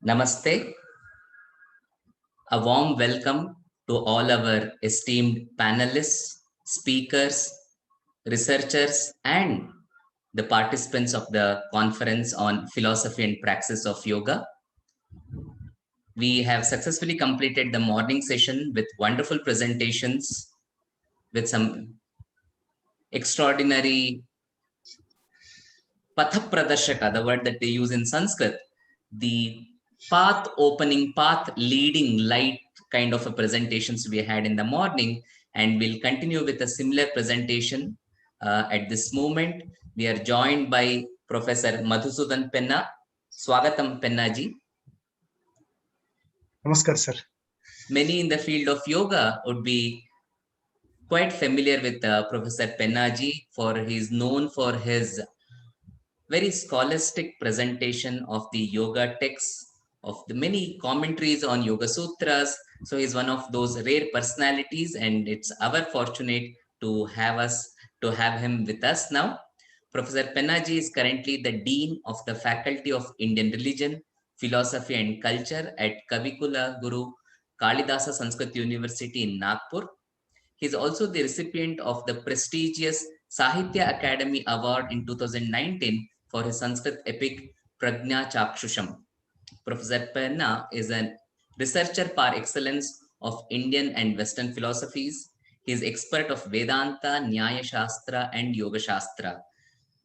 Namaste. A warm welcome to all our esteemed panelists, speakers, researchers, and the participants of the conference on philosophy and praxis of yoga. We have successfully completed the morning session with wonderful presentations, with some extraordinary patha pradarshaka, the word that they use in Sanskrit, the path opening, path leading light kind of a presentations we had in the morning, and we'll continue with a similar presentation at this moment. We are joined by Professor Madhusudan Penna. Swagatam Penna ji. Namaskar, sir. Many in the field of yoga would be quite familiar with Professor Penna ji, for he is known for his very scholastic presentation of the yoga texts, of the many commentaries on Yoga Sutras. So he's one of those rare personalities, and it's our fortunate to have him with us now. Professor Pennaji is currently the Dean of the Faculty of Indian Religion, Philosophy and Culture at Kavikula Guru Kalidasa Sanskrit University in Nagpur. He is also the recipient of the prestigious Sahitya Academy Award in 2019 for his Sanskrit epic Prajna Chakshusham. Professor Penna is a researcher par excellence of Indian and Western philosophies. He is expert of Vedanta, Nyaya Shastra, and Yoga Shastra,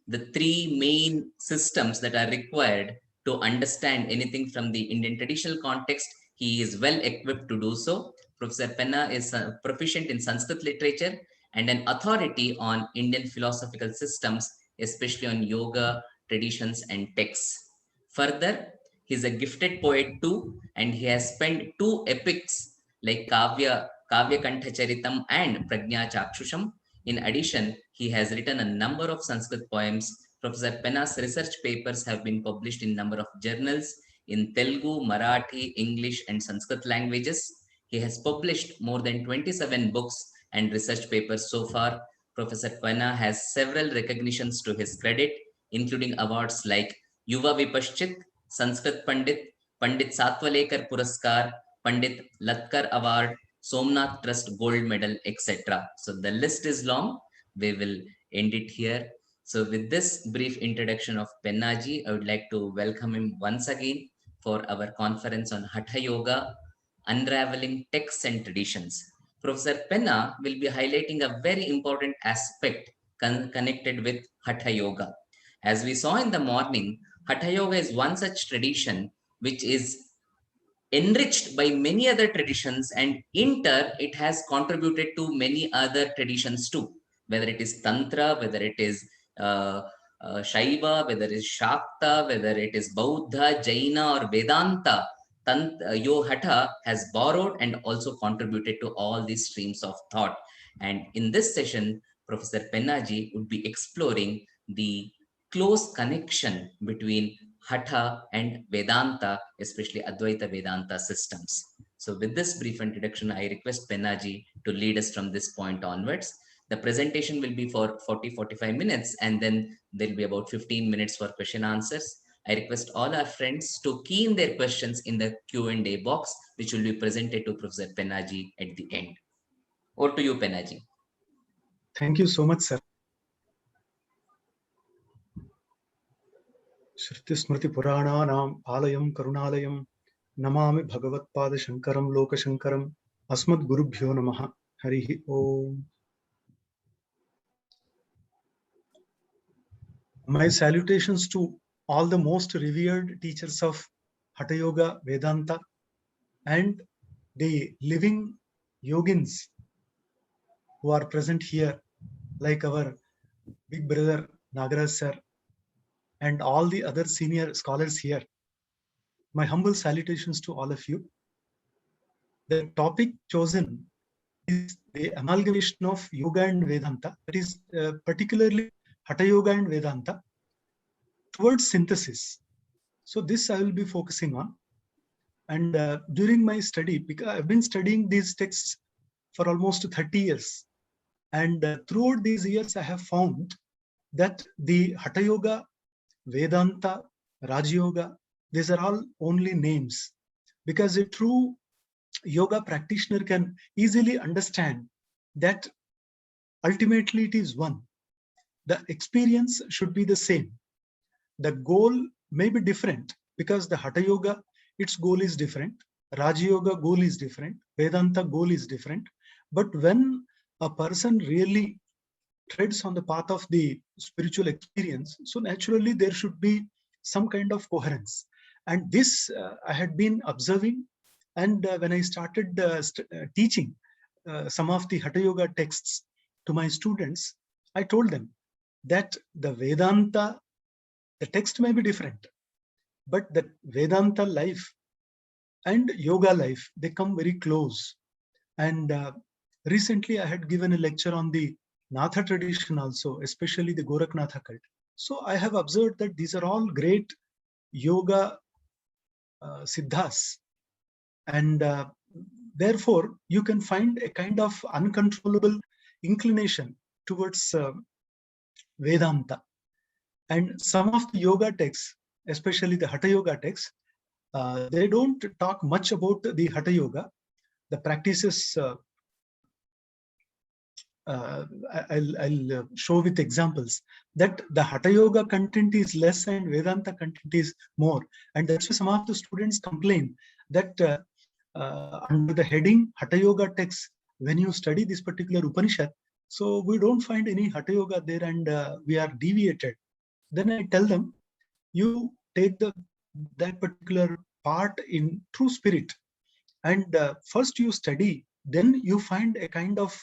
the three main systems that are required to understand anything from the Indian traditional context. He is well equipped to do so. Professor Penna is proficient in Sanskrit literature and an authority on Indian philosophical systems, especially on yoga, traditions, and texts. Further, he is a gifted poet too, and he has penned two epics like Kavya Kantacharitam and Prajna Chakshusham. In addition, he has written a number of Sanskrit poems. Professor Penna's research papers have been published in a number of journals in Telugu, Marathi, English, and Sanskrit languages. He has published more than 27 books and research papers so far. Professor Penna has several recognitions to his credit, including awards like Yuva Vipaschit, Sanskrit Pandit, Pandit Satwalekar Puraskar, Pandit Latkar Award, Somnath Trust Gold Medal, etc. So the list is long. We will end it here. So with this brief introduction of Pennaji, I would like to welcome him once again for our conference on Hatha Yoga, Unraveling Texts and Traditions. Professor Penna will be highlighting a very important aspect connected with Hatha Yoga. As we saw in the morning, Hatha Yoga is one such tradition which is enriched by many other traditions, and in turn it has contributed to many other traditions too, whether it is Tantra, whether it is Shaiva, whether it is Shakta, whether it is Buddha, Jaina, or Vedanta. Hatha has borrowed and also contributed to all these streams of thought. And in this session, Professor Pennaji would be exploring the close connection between Hatha and Vedanta, especially Advaita Vedanta systems. So with this brief introduction, I request Pennaji to lead us from this point onwards. The presentation will be for 40-45 minutes, and then there'll be about 15 minutes for question answers. I request all our friends to key in their questions in the Q&A box, which will be presented to Professor Pennaji at the end. Over to you, Pennaji. Thank you so much, sir. Shruti Smriti Purananam Alayam Karunalayam Namami Bhagavatpada Shankaram Lokashankaram Asmad Gurubhyo Namaha Harihi Om. My salutations to all the most revered teachers of Hatha Yoga, Vedanta, and the living yogins who are present here, like our big brother Nagaraj sir, and all the other senior scholars here. My humble salutations to all of you. The topic chosen is the amalgamation of yoga and Vedanta, that is particularly Hatha Yoga and Vedanta towards synthesis. So this I will be focusing on. And during my study, because I've been studying these texts for almost 30 years. And throughout these years, I have found that the Hatha Yoga, Vedanta, Raja Yoga, These are all only names, because a true yoga practitioner can easily understand that ultimately it is one. The experience should be the same. The goal may be different, because the Hatha Yoga, its goal is different. Raja Yoga goal is different. Vedanta goal is different. But when a person really treads on the path of the spiritual experience, so naturally there should be some kind of coherence. And this I had been observing. And when I started teaching some of the Hatha Yoga texts to my students, I told them that the Vedanta, the text may be different, but the Vedanta life and yoga life, they come very close. And recently I had given a lecture on the Natha tradition also, especially the Gorakhnatha cult. So I have observed that these are all great yoga siddhas. And therefore, you can find a kind of uncontrollable inclination towards Vedanta. And some of the yoga texts, especially the Hatha Yoga texts, they don't talk much about the Hatha Yoga. The practices, I'll show with examples that the Hatha Yoga content is less and Vedanta content is more. And that's why some of the students complain that under the heading Hatha Yoga text, when you study this particular Upanishad, so we don't find any Hatha Yoga there, and we are deviated. Then I tell them, you take that particular part in true spirit, and first you study, then you find a kind of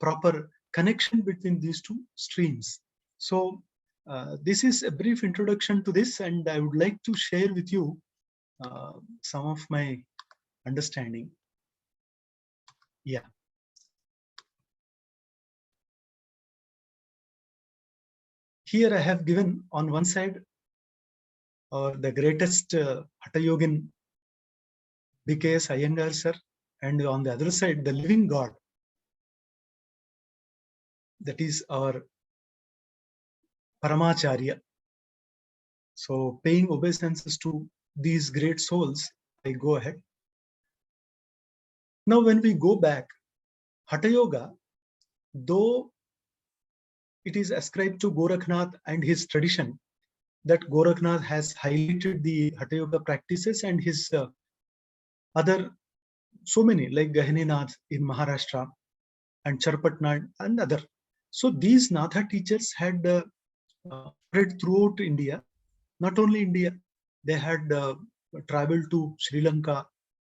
proper connection between these two streams. So this is a brief introduction to this, and I would like to share with you some of my understanding. Yeah. Here I have given on one side the greatest Hatha Yogin, BKS Iyengar sir, and on the other side, the living God, that is our Paramacharya. So paying obeisances to these great souls, I go ahead. Now, when we go back, Hatha Yoga, though it is ascribed to Gorakhnath and his tradition, that Gorakhnath has highlighted the Hatha Yoga practices, and his other, so many like Gahininath in Maharashtra and Charpatnath and other. So these Natha teachers had spread throughout India. Not only India, they had traveled to Sri Lanka,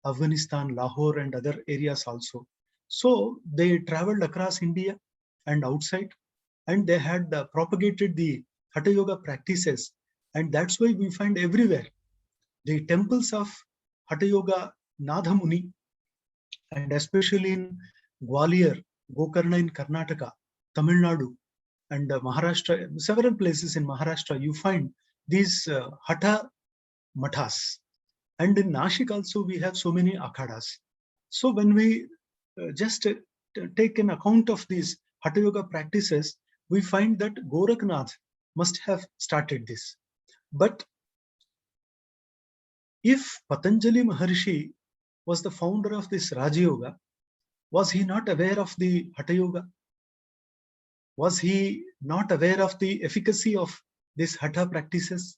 Afghanistan, Lahore, and other areas also. So they traveled across India and outside, and they had propagated the Hatha Yoga practices. And that's why we find everywhere the temples of Hatha Yoga Natha Muni, and especially in Gwalior, Gokarna in Karnataka, Tamil Nadu, and Maharashtra, several places in Maharashtra, you find these Hatha Mathas. And in Nashik also, we have so many akhadas. So when we just take an account of these Hatha Yoga practices, we find that Goraknath must have started this. But if Patanjali Maharshi was the founder of this Raja Yoga, was he not aware of the Hatha Yoga? Was he not aware of the efficacy of these Hatha practices?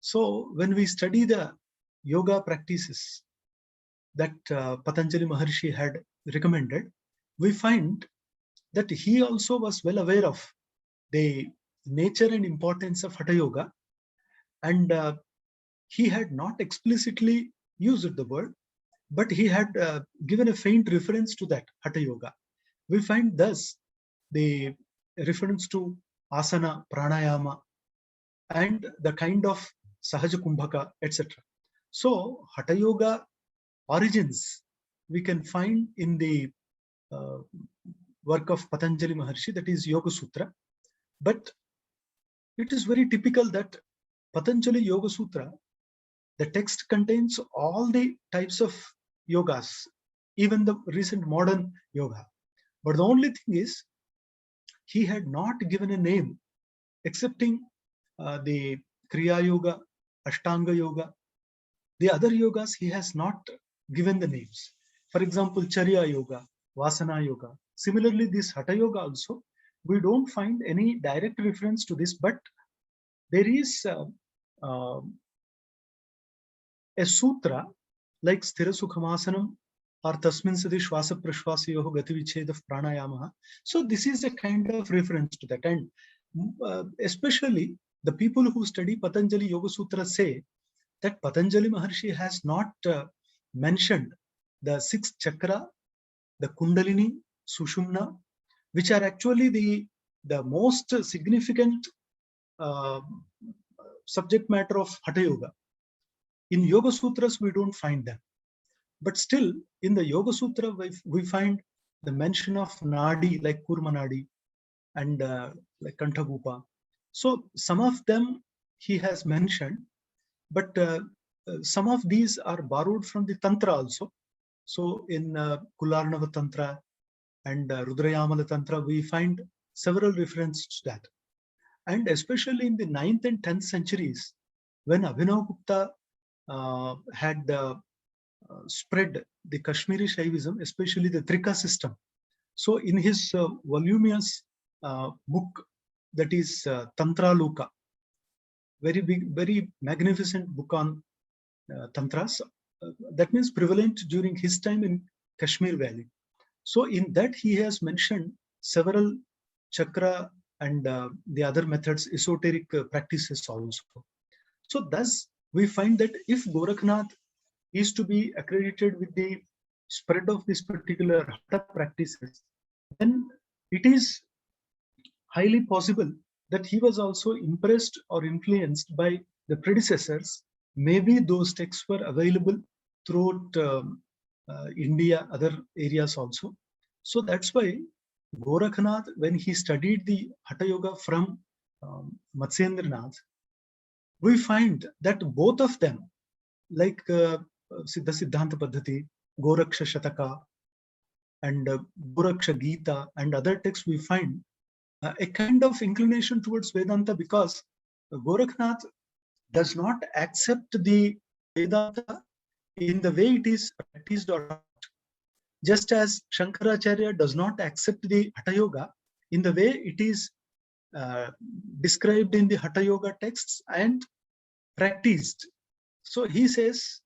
So when we study the yoga practices that Patanjali Maharshi had recommended, we find that he also was well aware of the nature and importance of Hatha Yoga, and he had not explicitly used the word, but he had given a faint reference to that Hatha Yoga. We find thus the reference to asana, pranayama, and the kind of Sahaja Kumbhaka, etc. So Hatha Yoga origins we can find in the work of Patanjali Maharshi, that is Yoga Sutra. But it is very typical that Patanjali Yoga Sutra, the text contains all the types of yogas, even the recent modern yoga. But the only thing is, he had not given a name excepting the Kriya Yoga, Ashtanga Yoga, The other yogas he has not given the names. For example, Charya Yoga, Vasana Yoga. Similarly, this Hatha Yoga also, we don't find any direct reference to this, but there is uh, a sutra like Sthira Sukhamasanam or Tasmin Sadi Shwasa Prashwasayoho Gati Vicheda of Pranayama. So this is a kind of reference to that. And especially the people who study Patanjali Yoga Sutra say that Patanjali Maharshi has not mentioned the sixth chakra, the Kundalini, Sushumna, which are actually the most significant subject matter of Hatha Yoga. In Yoga Sutras, we don't find them. But still, in the Yoga Sutra, we find the mention of Nadi, like Kurma Nadi and like Kanthagupa. So some of them he has mentioned, but some of these are borrowed from the Tantra also. So in Kularnava Tantra and Rudrayamala Tantra, we find several references to that. And especially in the 9th and 10th centuries, when Abhinav Gupta had spread the Kashmiri Shaivism, especially the Trika system. So in his voluminous book, that is Tantra Loka, very big, very magnificent book on Tantras, that means prevalent during his time in Kashmir Valley. So in that he has mentioned several chakra and the other methods, esoteric practices also. So thus we find that if Gorakhnath is to be accredited with the spread of this particular Hatha practices, then it is highly possible that he was also impressed or influenced by the predecessors. Maybe those texts were available throughout India, other areas also. So that's why Gorakhnath, when he studied the Hatha Yoga from Matsyendranath, we find that both of them, like Siddha Siddhanta Paddhati, Goraksha Shataka, and Goraksha Gita, and other texts, we find a kind of inclination towards Vedanta, because Gorakhnath does not accept the Vedanta in the way it is practiced or taught. Just as Shankaracharya does not accept the Hatha Yoga in the way it is described in the Hatha Yoga texts and practiced. So he says,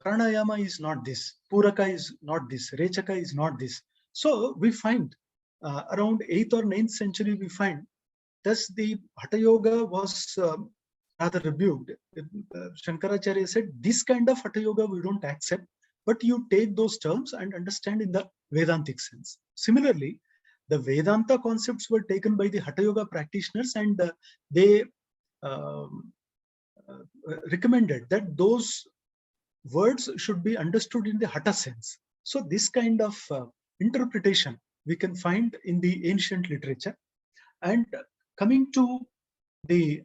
Pranayama is not this, Puraka is not this, Rechaka is not this. So we find around 8th or 9th century, we find thus the Hatha Yoga was rather rebuked. Shankaracharya said, this kind of Hatha Yoga we don't accept, but you take those terms and understand in the Vedantic sense. Similarly, the Vedanta concepts were taken by the Hatha Yoga practitioners, and they recommended that those words should be understood in the Hatha sense. So this kind of interpretation we can find in the ancient literature. And coming to the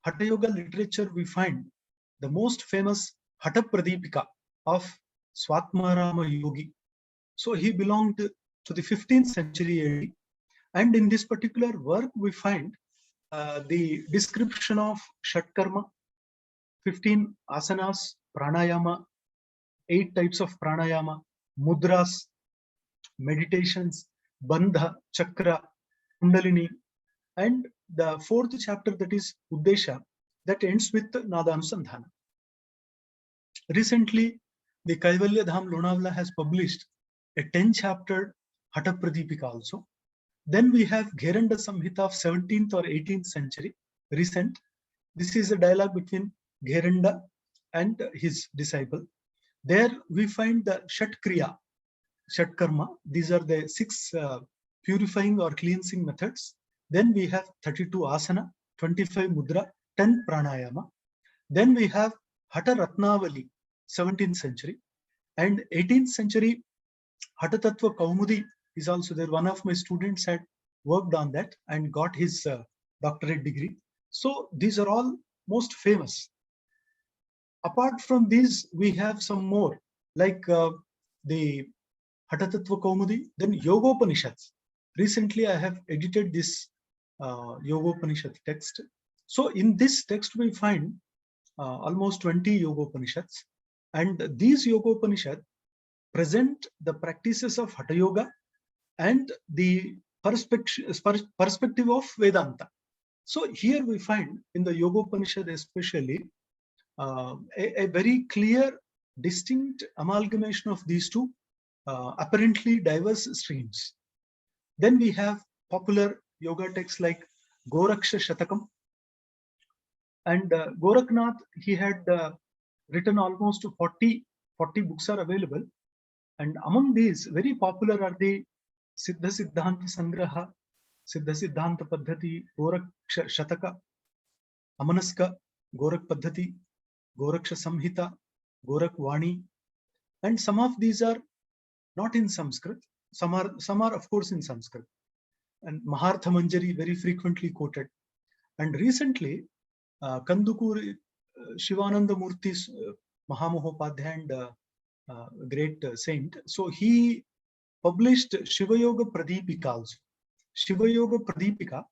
Hatha Yoga literature, we find the most famous Hatha Pradipika of Swatmarama Yogi. So he belonged to the 15th century AD. And in this particular work, we find the description of Shatkarma, 15 asanas, pranayama, 8 types of pranayama, mudras, meditations, bandha, chakra, kundalini, and the 4th chapter, that is Uddesha, that ends with Nada Anusandhana. Recently, the Kaivalya Dham Lonavala has published a 10-chapter Hatha Pradipika also. Then we have Gheranda Samhita of 17th or 18th century, recent. This is a dialogue between Gheranda and his disciple. There we find the Shat Kriya, Shat Karma. These are the 6 purifying or cleansing methods. Then we have 32 asana, 25 mudra, 10 pranayama. Then we have Hatha Ratnavali, 17th century. And 18th century, Hatha Tattva Kaumudi is also there. One of my students had worked on that and got his doctorate degree. So these are all most famous. Apart from these, we have some more, like the Hatha Tattva Kaumudi, then Yogopanishads. Recently, I have edited this Yogopanishad text. So in this text, we find almost 20 Yogopanishads. And these Yogopanishad present the practices of Hatha Yoga and the perspective of Vedanta. So here we find in the Yogopanishad especially a very clear, distinct amalgamation of these two apparently diverse streams. Then we have popular yoga texts like Goraksha Shatakam. And Goraknath, he had written almost 40 books are available. And among these, very popular are the Siddha Siddhanta Sangraha, Siddha Siddhanta Paddhati, Goraksha Shataka, Amanaska, Gorak Paddhati, Goraksha Samhita, Gorak Vani. And some of these are not in Sanskrit. Some are of course in Sanskrit. And Mahartha Manjari very frequently quoted. And recently, Kandukuri Shivananda Murthy's Mahamohopadhyaya and great saint. So he published Shiva Yoga Pradipika also. Shiva Yoga Pradipika,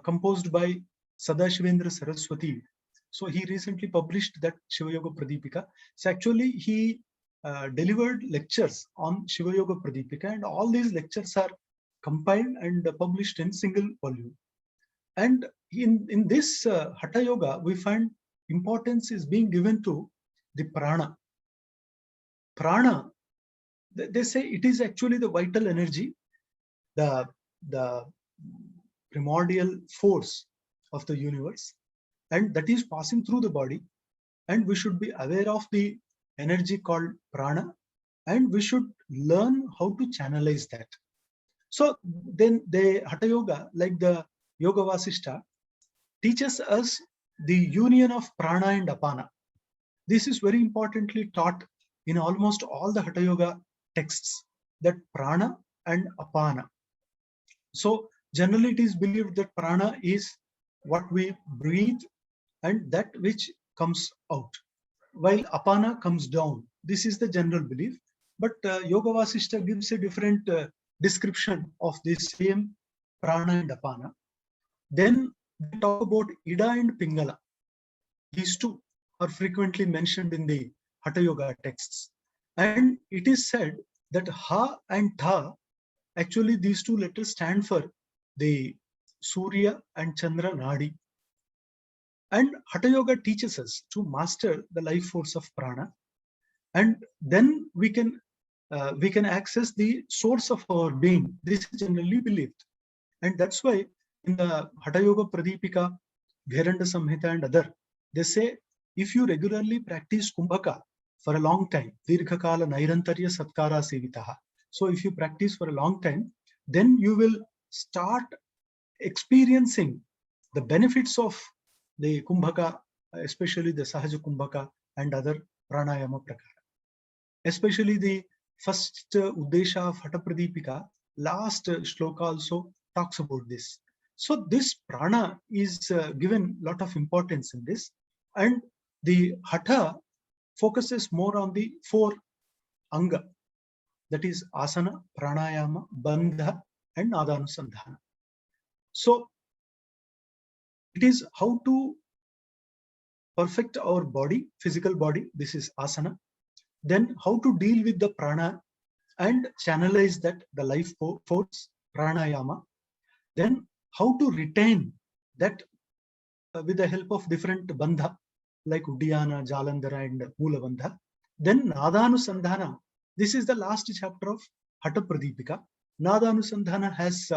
composed by Sadashivendra Saraswati. So he recently published that Shiva Yoga Pradipika. So actually he delivered lectures on Shiva Yoga Pradipika, and all these lectures are compiled and published in single volume. And in this Hatha Yoga, we find importance is being given to the prana. Prana, they say it is actually the vital energy, the primordial force of the universe, and that is passing through the body. And we should be aware of the energy called prana, and we should learn how to channelize that. So then the Hatha Yoga, like the Yoga Vasishta, teaches us the union of prana and apana. This is very importantly taught in almost all the Hatha Yoga texts, that prana and apana. So generally it is believed that prana is what we breathe and that which comes out, while apana comes down. This is the general belief. But Yoga Vasishta gives a different description of this same prana and apana. Then they talk about Ida and Pingala. These two are frequently mentioned in the Hatha Yoga texts. And it is said that Ha and Tha, actually these two letters stand for the Surya and Chandra Nadi. And Hatha Yoga teaches us to master the life force of prana, and then we can access the source of our being. This is generally believed, and that's why in the Hatha Yoga Pradipika, Bhairanda Samhita, and other, they say if you regularly practice Kumbhaka for a long time, Dirghakala Nairantarya Satkara Sevitaha. So if you practice for a long time, then you will start experiencing the benefits of the Kumbhaka, especially the Sahaja Kumbhaka and other Pranayama Prakara. Especially the first Uddesha of Hatha Pradipika, last shloka also talks about this. So this prana is given a lot of importance in this, and the Hatha focuses more on the 4 anga, that is asana, pranayama, bandha, and nadhanusandhana. So it is how to perfect our body, physical body, this is asana. Then how to deal with the prana and channelize that, the life force, pranayama. Then how to retain that with the help of different bandha like Uddiyana, Jalandhara, and Mula Bandha. Then Nadhanusandhana. This is the last chapter of Hatha Pradipika. Nadhanusandhana has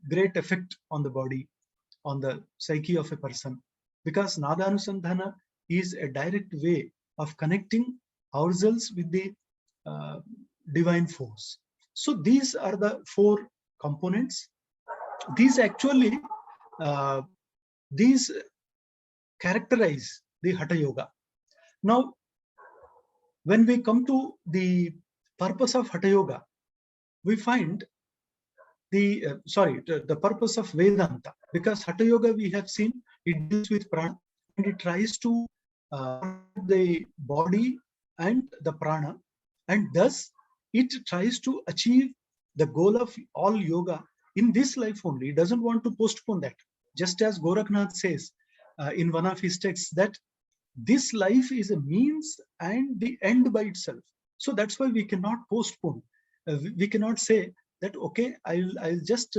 great effect on the body, on the psyche of a person, because Nadhanusandhana is a direct way of connecting ourselves with the divine force. So these are the 4 components. These actually these characterize the Hatha Yoga. Now, when we come to the purpose of Hatha Yoga, we find the purpose of Vedanta, because Hatha Yoga we have seen it deals with prana and it tries to the body and the prana, and thus it tries to achieve the goal of all yoga in this life only. It doesn't want to postpone that. Just as Goraknath says in one of his texts that this life is a means and the end by itself. So that's why we cannot postpone. We cannot say that, okay, I'll just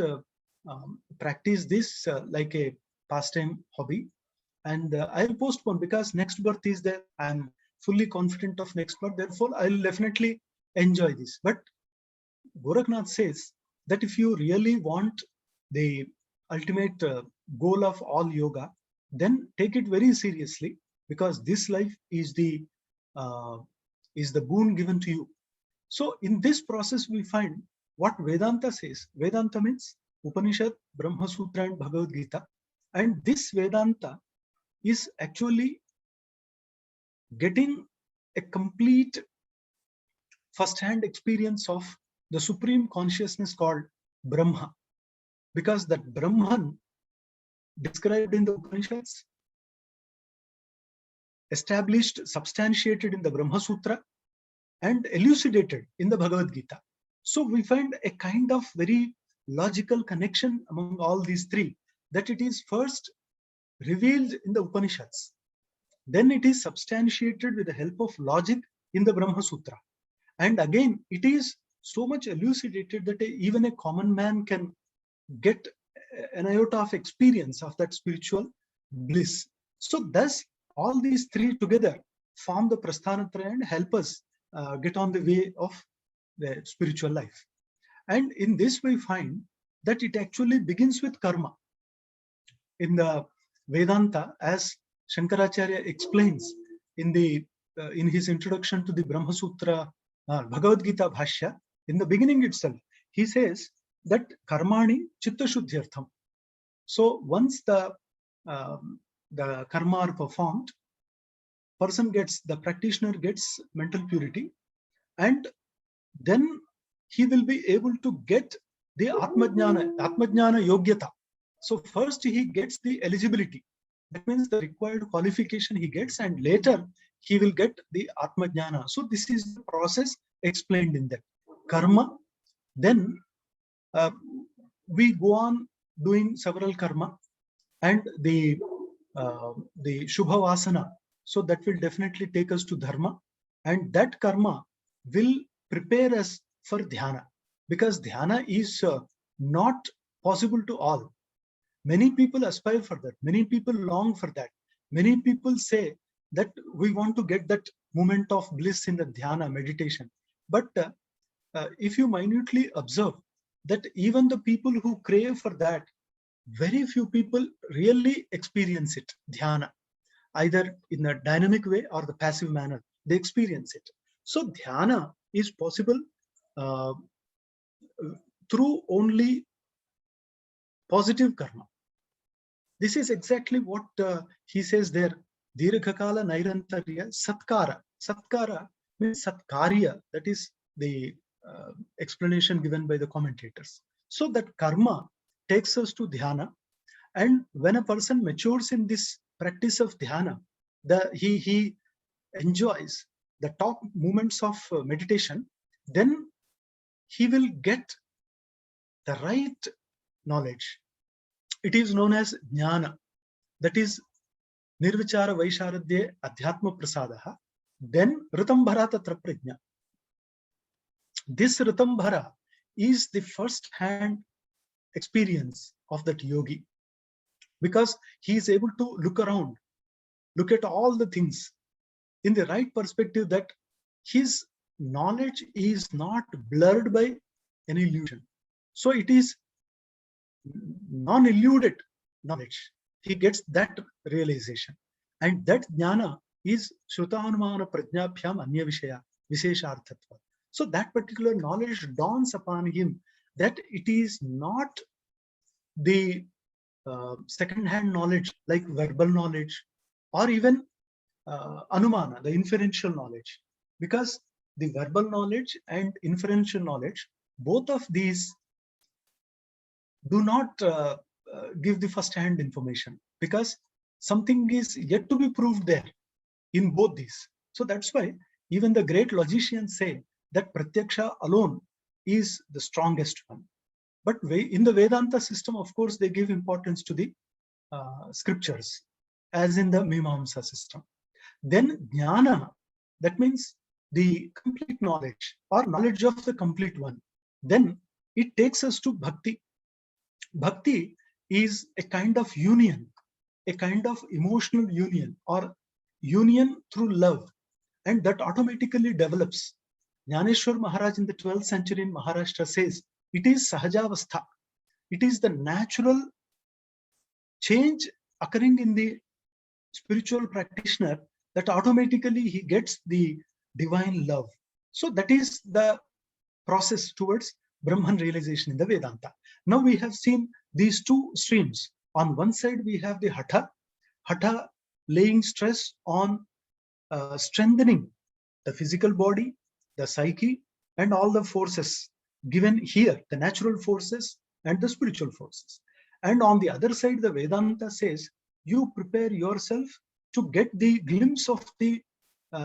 practice this like a pastime hobby, and I'll postpone because next birth is there. I'm fully confident of next birth, therefore I'll definitely enjoy this. But Goraknath says that if you really want the ultimate goal of all yoga, then take it very seriously, because this life uh, is the boon given to you. So in this process, we find what Vedanta says. Vedanta means Upanishad, Brahma Sutra, and Bhagavad Gita. And this Vedanta is actually getting a complete first-hand experience of the supreme consciousness called Brahma, because that Brahman described in the Upanishads, established, substantiated in the Brahma Sutra, and elucidated in the Bhagavad Gita. So we find a kind of very logical connection among all these three, that it is first revealed in the Upanishads, then it is substantiated with the help of logic in the Brahma Sutra, and again it is so much elucidated that even a common man can get an iota of experience of that spiritual bliss. So thus all these three together form the Prasthanatraya and help us get on the way of the spiritual life. And in this we find that it actually begins with karma. In the Vedanta, as Shankaracharya explains in his introduction to the Brahma Sutra Bhagavad Gita Bhashya, in the beginning itself, he says that karmani chitta shuddhyartham. So once the karma are performed, the practitioner gets mental purity, and then he will be able to get the Atmajnana Yogyata. So first he gets the eligibility. That means the required qualification he gets, and later he will get the Atmajnana. So this is the process explained in that. Karma, then we go on doing several karma, and the Shubha Vasana. So that will definitely take us to Dharma, and that karma will prepare us for Dhyana, because Dhyana is not possible to all. Many people aspire for that. Many people long for that. Many people say that we want to get that moment of bliss in the Dhyana meditation. But if you minutely observe that even the people who crave for that, very few people really experience it, Dhyana, either in a dynamic way or the passive manner. They experience it. So Dhyana is possible through only positive karma. This is exactly what he says there. Dirghakala Nairantarya Satkara. Satkara means Satkarya. That is the explanation given by the commentators. So that karma takes us to Dhyana. And when a person matures in this practice of Dhyana, he enjoys the top moments of meditation, then he will get the right knowledge. It is known as Jnana. That is Nirvichara Vaisharadhye Adhyatma Prasadaha. Then Ritambhara Tatra Prajna. This Ritambhara is the first hand experience of that yogi, because he is able to look around, look at all the things in the right perspective, that his knowledge is not blurred by an illusion. So it is non-illuded knowledge. He gets that realization. And that jnana is Shrutanumana Prajnabhyam Anya Vishaya, Vishesharthatva. So that particular knowledge dawns upon him that it is not the second-hand knowledge like verbal knowledge, or even Anumana, the inferential knowledge. Because the verbal knowledge and inferential knowledge, both of these do not give the first-hand information, because something is yet to be proved there in both these. So that's why even the great logicians say that Pratyaksha alone is the strongest one. But in the Vedanta system, of course, they give importance to the scriptures, as in the Mimamsa system. Then jnana, that means the complete knowledge or knowledge of the complete one. Then it takes us to bhakti. Bhakti is a kind of union, a kind of emotional union or union through love, and that automatically develops. Jnaneshwar Maharaj in the 12th century in Maharashtra says it is Sahajavastha. It is the natural change occurring in the spiritual practitioner that automatically he gets the divine love. So that is the process towards Brahman realization in the Vedanta. Now we have seen these two streams. On one side we have the Hatha laying stress on strengthening the physical body, the psyche, and all the forces given here, the natural forces and the spiritual forces. And on the other side, the Vedanta says, you prepare yourself to get the glimpse of the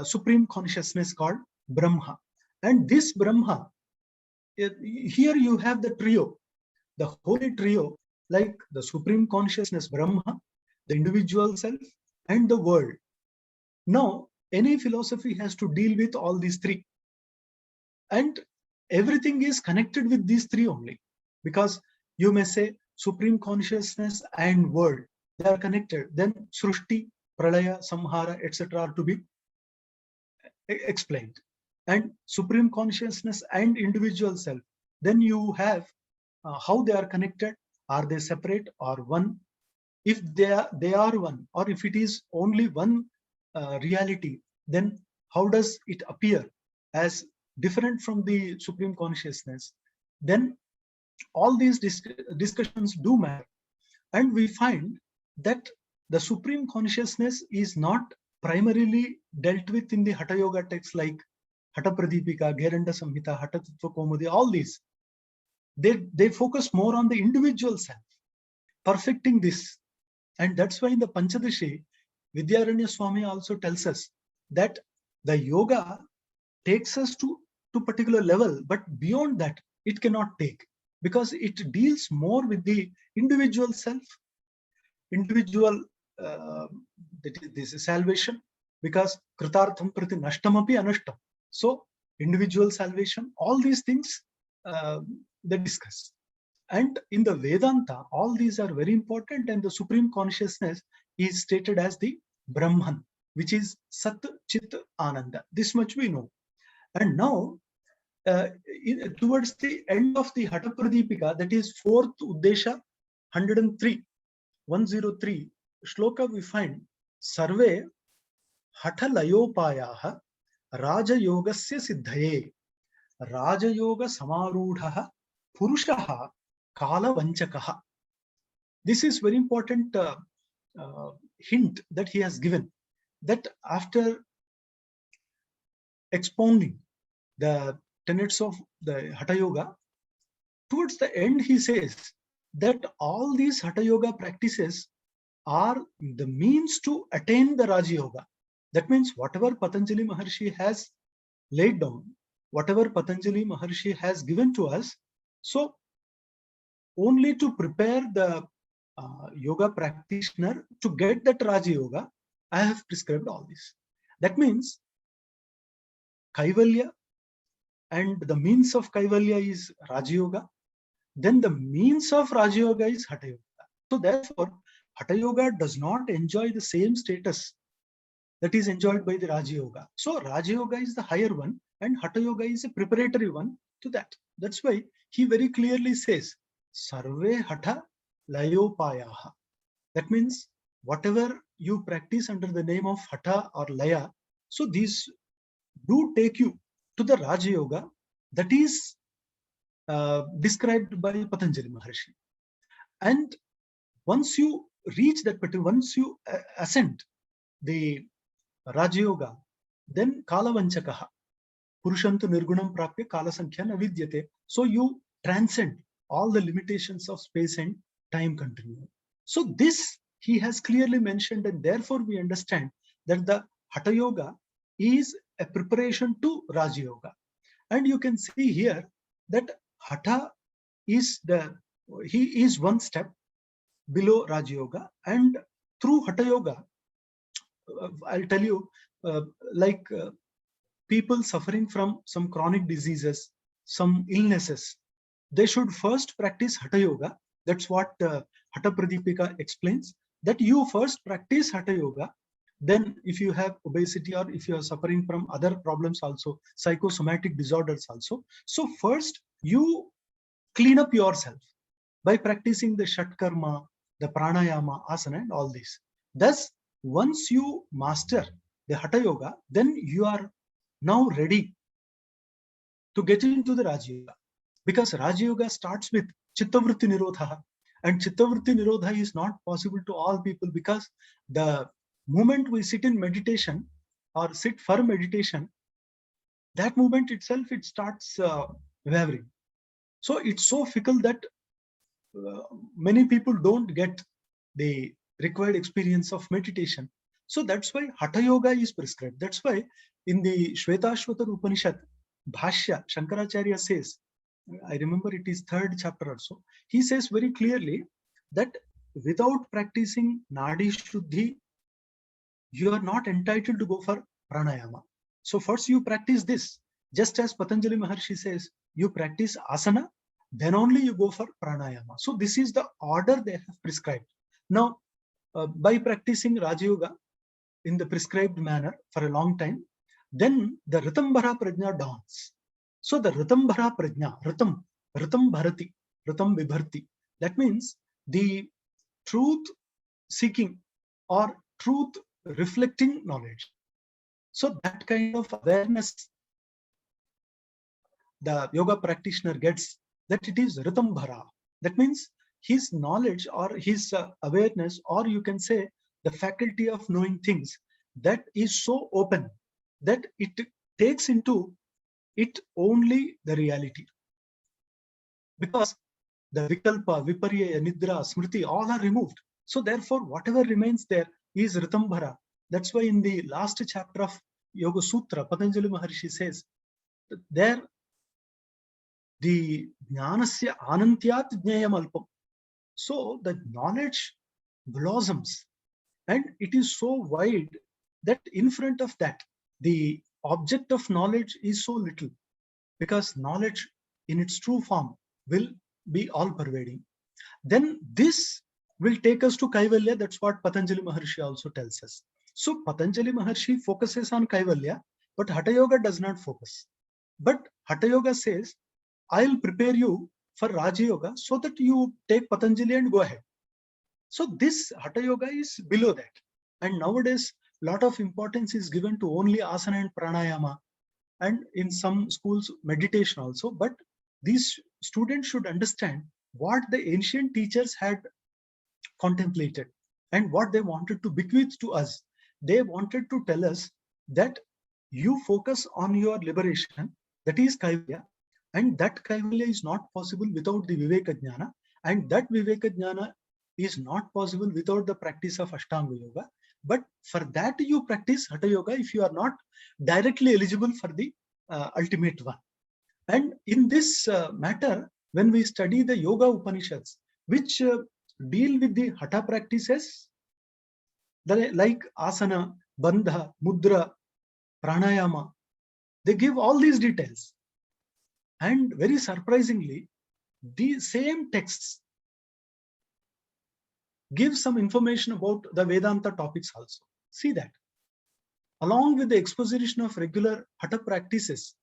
supreme consciousness called Brahma. And this Brahma, here you have the trio, the holy trio, like the supreme consciousness Brahma, the individual self, and the world. Now, any philosophy has to deal with all these three. And everything is connected with these three only. Because you may say supreme consciousness and world, they are connected. Then Srushti, Pralaya, Samhara, etc. are to be explained. And supreme consciousness and individual self, then you have how they are connected. Are they separate or one? If they are one, or if it is only one reality, then how does it appear as different from the supreme consciousness? Then all these discussions do matter. And we find that the supreme consciousness is not primarily dealt with in the Hatha Yoga texts like Hatha Pradipika, Gheranda Samhita, Hatha Tattva Kaumudi, all these. They focus more on the individual self, perfecting this. And that's why in the Panchadashi, Vidyaranya Swami also tells us that the yoga takes us to particular level, but beyond that, it cannot take, because it deals more with the individual self, individual, this is salvation, because Kritartham Prati Nashtamapi Anashtam. So, individual salvation, all these things they discuss. And in the Vedanta, all these are very important, and the supreme consciousness is stated as the Brahman, which is Sat Chit Ananda. This much we know. And now, towards the end of the Hatha Pradipika, that is fourth Uddesha, 103 shloka, we find Sarve Hatha Layopayaha Raja Yogasya Siddhaye Raja Yoga Samarudhaha Purushaha Kala Vanchakaha. This is very important hint that he has given, that after expounding the tenets of the Hatha Yoga, towards the end he says that all these Hatha Yoga practices are the means to attain the Raja Yoga. That means whatever Patanjali Maharshi has laid down, whatever Patanjali Maharshi has given to us, so only to prepare the yoga practitioner to get that Raja Yoga, I have prescribed all this. That means Kaivalya, and the means of Kaivalya is Raja Yoga. Then the means of Raja Yoga is Hatha Yoga. So therefore, Hatha Yoga does not enjoy the same status that is enjoyed by the Raja Yoga. So Raja Yoga is the higher one, and Hatha Yoga is a preparatory one to that. That's why he very clearly says, Sarve Hatha Layopayaha. That means whatever you practice under the name of Hatha or Laya, so these do take you to the Raja Yoga that is described by Patanjali Maharshi. And once you reach that particular, once you ascend the Raja Yoga, then Kala Vanchakaha, Purushantu Nirgunam Prapya Kala Sankhya Navidyate. So you transcend all the limitations of space and time continuum. So this he has clearly mentioned, and therefore we understand that the Hatha Yoga is a preparation to Raja Yoga. And you can see here that Hatha is he is one step below Raja Yoga, and through Hatha Yoga, I'll tell you like people suffering from some chronic diseases, some illnesses, they should first practice Hatha Yoga. That's what Hatha Pradipika explains, that you first practice Hatha Yoga. Then if you have obesity or if you are suffering from other problems also, psychosomatic disorders also, so first you clean up yourself by practicing the Shatkarma, the Pranayama, Asana and all this. Thus, once you master the Hatha Yoga, then you are now ready to get into the Raja Yoga. Because Raja Yoga starts with Chittavritti Nirodha, and Chittavritti Nirodha is not possible to all people, because the moment we sit in meditation or sit for meditation, that moment itself it starts wavering. So it's so fickle that many people don't get the required experience of meditation. So that's why Hatha Yoga is prescribed. That's why in the Shvetashvatar Upanishad, Bhashya, Shankaracharya says, I remember it is 3rd chapter or so, he says very clearly that without practicing Nadi Shuddhi, you are not entitled to go for pranayama. So first you practice this. Just as Patanjali Maharshi says, you practice asana, then only you go for pranayama. So this is the order they have prescribed. Now, by practicing Raja Yoga in the prescribed manner for a long time, then the Ritambhara Prajna dawns. So the Ritambhara Prajna, Ritam Bharati, Ritam Vibharti, that means the truth seeking or truth reflecting knowledge. So that kind of awareness the yoga practitioner gets, that it is Ritambhara. That means his knowledge or his awareness, or you can say the faculty of knowing things, that is so open that it takes into it only the reality. Because the Vikalpa, Viparya, Nidra, Smriti, all are removed. So therefore, whatever remains there is Ritambhara. That's why in the last chapter of Yoga Sutra, Patanjali Maharshi says, there the Jnanasya Anantyat Jnayam Alpam. So the knowledge blossoms and it is so wide that in front of that, the object of knowledge is so little, because knowledge in its true form will be all pervading. Then this will take us to Kaivalya. That's what Patanjali Maharshi also tells us. So Patanjali Maharshi focuses on Kaivalya, but Hatha Yoga does not focus. But Hatha Yoga says, I'll prepare you for Raja Yoga so that you take Patanjali and go ahead. So this Hatha Yoga is below that. And nowadays, a lot of importance is given to only asana and pranayama, and in some schools, meditation also. But these students should understand what the ancient teachers had contemplated and what they wanted to bequeath to us. They wanted to tell us that you focus on your liberation, that is Kaivalya, and that Kaivalya is not possible without the Viveka Jnana, and that Viveka Jnana is not possible without the practice of Ashtanga Yoga. But for that you practice Hatha Yoga if you are not directly eligible for the ultimate one. And in this matter, when we study the Yoga Upanishads, which deal with the Hatha practices, like Asana, Bandha, Mudra, Pranayama, they give all these details. And very surprisingly, the same texts give some information about the Vedanta topics also. See that. Along with the exposition of regular Hatha practices,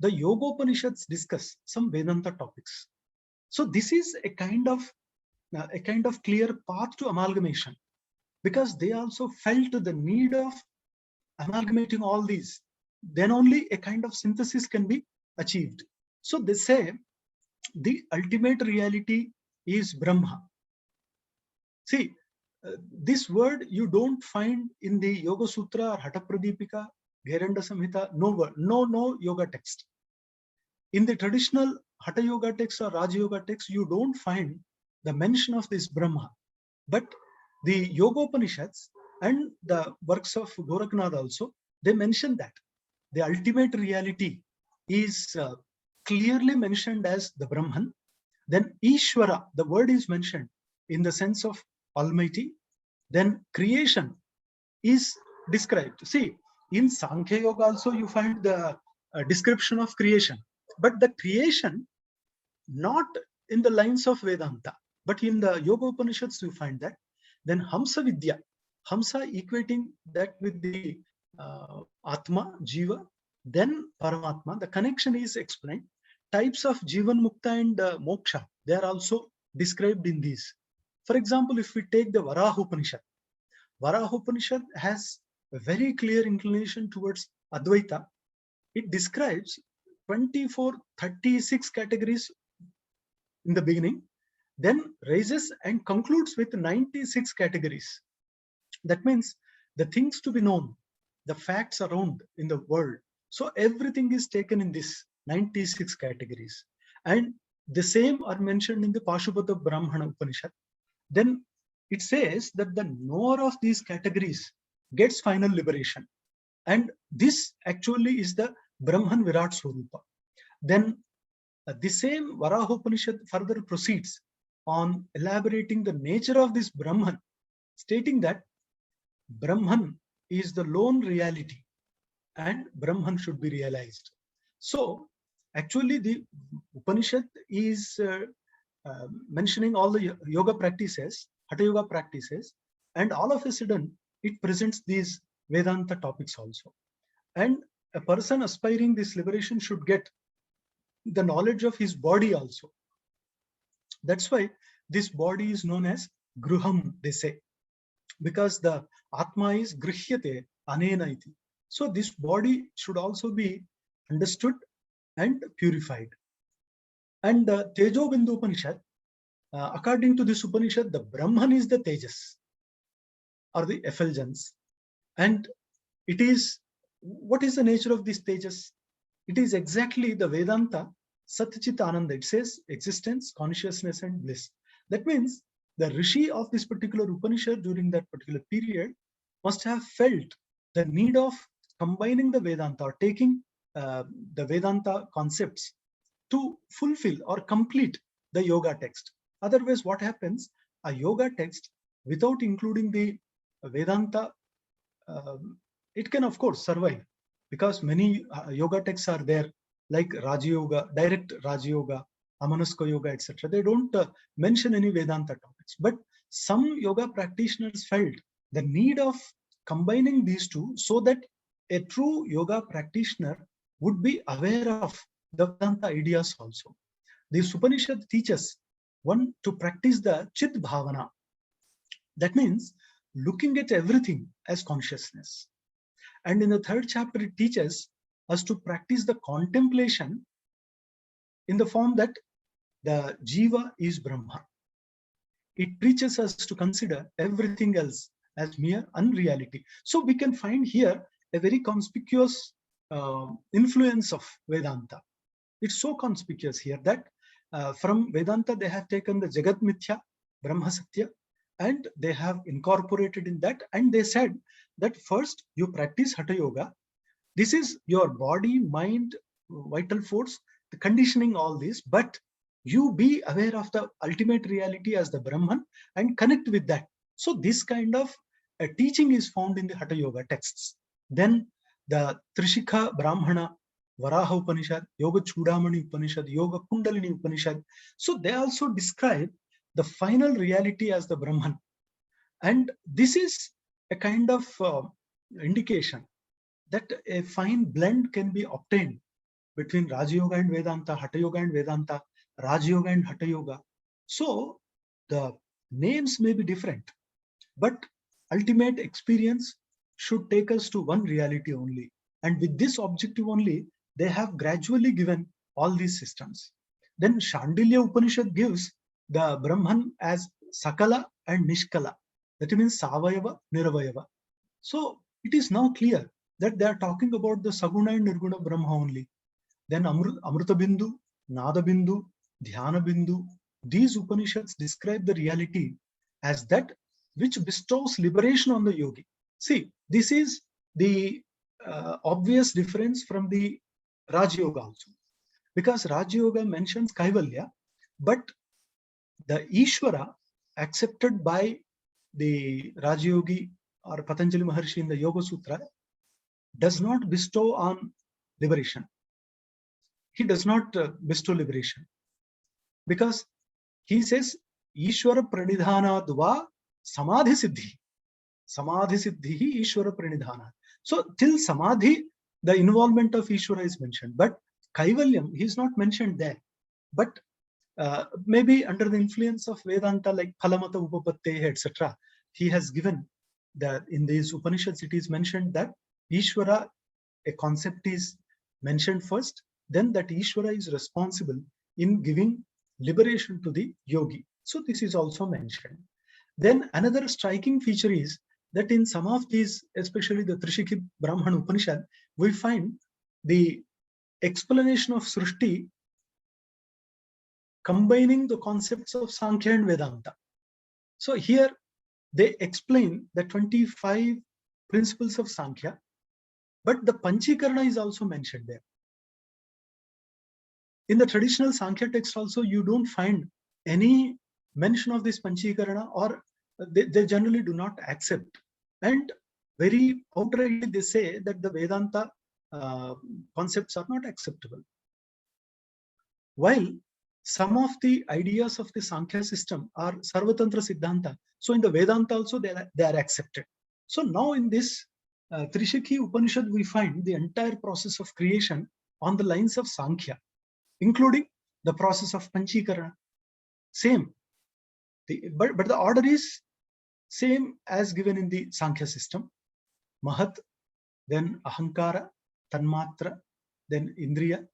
the Yoga Upanishads discuss some Vedanta topics. So this is a kind of clear path to amalgamation, because they also felt the need of amalgamating all these. Then only a kind of synthesis can be achieved. So they say the ultimate reality is Brahma. See, this word you don't find in the Yoga Sutra or Hatha Pradipika, Gheranda Samhita, no word, no yoga text. In the traditional Hatha Yoga text or Raja Yoga text, you don't find the mention of this Brahma. But the Yoga Upanishads and the works of Goraknath also, they mention that the ultimate reality is clearly mentioned as the Brahman. Then Ishvara, the word is mentioned in the sense of Almighty. Then creation is described. See, In Sankhya Yoga also you find the description of creation, but the creation not in the lines of Vedanta, but in the Yoga Upanishads you find that. Then Hamsa Vidya, Hamsa equating that with the Atma, Jiva, then Paramatma, the connection is explained. Types of Jivan Mukta and Moksha, they are also described in these. For example, if we take the Varaha Upanishad, Varaha Upanishad has a very clear inclination towards Advaita. It describes 24, 36 categories in the beginning, then raises and concludes with 96 categories. That means the things to be known, the facts around in the world. So everything is taken in this 96 categories. And the same are mentioned in the Pashupata Brahmana Upanishad. Then it says that the knower of these categories gets final liberation. And this actually is the Brahman Virat Swarupa. Then the same Varaha Upanishad further proceeds on elaborating the nature of this Brahman, stating that Brahman is the lone reality and Brahman should be realized. So actually the Upanishad is mentioning all the yoga practices, Hatha Yoga practices, and all of a sudden it presents these Vedanta topics also. And a person aspiring this liberation should get the knowledge of his body also. That's why this body is known as Gruham, they say, because the Atma is Grihyate Anena iti. So this body should also be understood and purified. And the Tejo Bindu Upanishad, according to this Upanishad, the Brahman is the Tejas or the effulgence. And it is, what is the nature of this Tejas? It is exactly the Vedanta Satchit Ananda. It says existence, consciousness, and bliss. That means the Rishi of this particular Upanishad during that particular period must have felt the need of combining the Vedanta or taking the Vedanta concepts to fulfill or complete the yoga text. Otherwise, what happens? A yoga text without including the Vedanta, it can of course survive, because many yoga texts are there, like Raja Yoga, direct Raja Yoga, Amanaska Yoga, etc. They don't mention any Vedanta topics. But some yoga practitioners felt the need of combining these two so that a true yoga practitioner would be aware of the Vedanta ideas also. The Upanishad teaches one to practice the Chit Bhavana. That means looking at everything as consciousness. And in the third chapter, it teaches us to practice the contemplation in the form that the Jiva is Brahma. It teaches us to consider everything else as mere unreality. So we can find here a very conspicuous influence of Vedanta. It's so conspicuous here that from Vedanta, they have taken the Jagat Mithya, Brahma Satya, and they have incorporated in that. And they said that first you practice Hatha Yoga. This is your body, mind, vital force, the conditioning, all this, but you be aware of the ultimate reality as the Brahman and connect with that. So this kind of teaching is found in the Hatha Yoga texts. Then the Trishikha Brahmana, Varaha Upanishad, Yoga Chudamani Upanishad, Yoga Kundalini Upanishad. So they also describe the final reality as the Brahman. And this is a kind of indication that a fine blend can be obtained between Raja Yoga and Vedanta, Hatha Yoga and Vedanta, Raja Yoga and Hatha Yoga. So the names may be different, but ultimate experience should take us to one reality only. And with this objective only, they have gradually given all these systems. Then Shandilya Upanishad gives the Brahman as Sakala and Nishkala. That means Savayava, Niravayava. So it is now clear that they are talking about the Saguna and Nirguna Brahma only. Then Amruta Bindu, Nada Bindu, Dhyana Bindu, these Upanishads describe the reality as that which bestows liberation on the yogi. See, this is the obvious difference from the Raja Yoga also. Because Raja Yoga mentions Kaivalya, but the Ishvara accepted by the Raja Yogi or Patanjali Maharshi in the Yoga Sutra, does not bestow on liberation. He does not bestow liberation, because he says Ishwara pranidhanadva samadhi siddhi. Samadhi siddhi Ishwara pranidhana. So till samadhi, the involvement of Ishwara is mentioned, but Kaivalyam, he is not mentioned there. But maybe under the influence of Vedanta, like Phalamata Upapatte, etc., he has given that in these Upanishads it is mentioned that Ishwara, a concept is mentioned first, then that Ishwara is responsible in giving liberation to the yogi. So this is also mentioned. Then another striking feature is that in some of these, especially the Trishikhi Brahman Upanishad, we find the explanation of Srishti combining the concepts of Sankhya and Vedanta. So here they explain the 25 principles of Sankhya, but the Panchikarana is also mentioned there. In the traditional Sankhya text also, you don't find any mention of this Panchikarana, or they generally do not accept. And very outrightly they say that the Vedanta concepts are not acceptable. While some of the ideas of the Sankhya system are Sarvatantra Siddhanta, so in the Vedanta also they are accepted. So now in this Trishikhi Upanishad, we find the entire process of creation on the lines of Sankhya, including the process of Panchikarana. Same. But the order is same as given in the Sankhya system. Mahat, then Ahankara, Tanmatra, then Indriya.